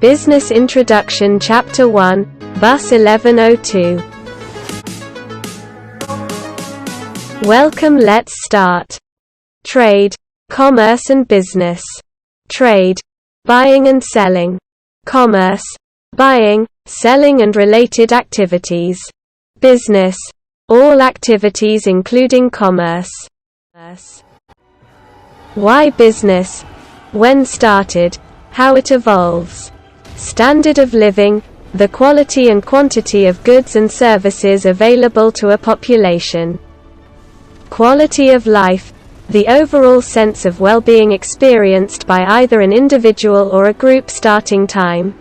Business Introduction Chapter 1, Bus 1102. Welcome, let's start. Trade, commerce and business. Trade, buying and selling. Commerce, buying, selling and related activities. Business, all activities including commerce. Why business? When started, how it evolves. Standard of living, the quality and quantity of goods and services available to a population. Quality of life, the overall sense of well-being experienced by either an individual or a group. Starting time.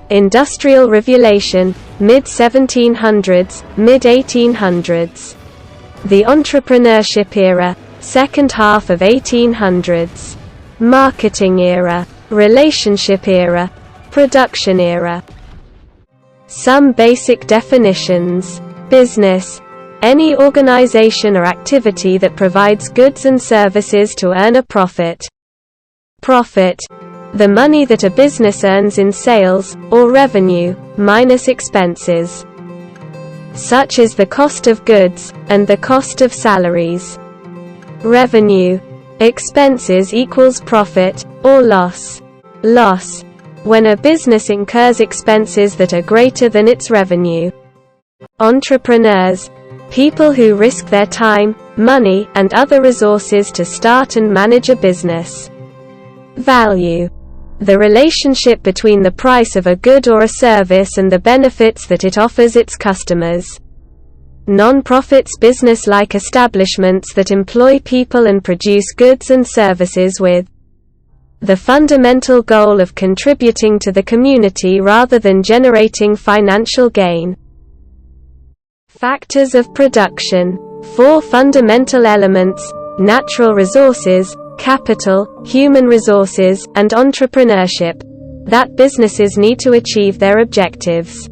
Industrial revolution, mid-1700s, mid-1800s. The entrepreneurship era, second half of 1800s. Marketing era, relationship era, production era. Some basic definitions. Business, any organization or activity that provides goods and services to earn a profit. Profit, the money that a business earns in sales, or revenue, minus expenses, such as the cost of goods, and the cost of salaries. Revenue, expenses equals profit, or loss. Loss, when a business incurs expenses that are greater than its revenue. Entrepreneurs, people who risk their time, money, and other resources to start and manage a business. Value, the relationship between the price of a good or a service and the benefits that it offers its customers. Non-profits, business-like establishments that employ people and produce goods and services with the fundamental goal of contributing to the community rather than generating financial gain. Factors of production. 4 fundamental elements: natural resources, capital, human resources, and entrepreneurship, that businesses need to achieve their objectives.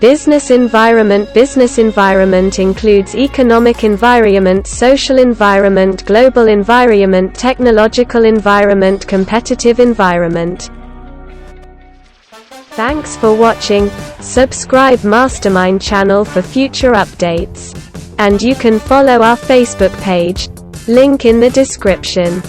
Business environment. Business environment includes economic environment, social environment, global environment, technological environment, competitive environment. Thanks for watching. Subscribe Mastermind channel for future updates. And you can follow our Facebook page. Link in the description.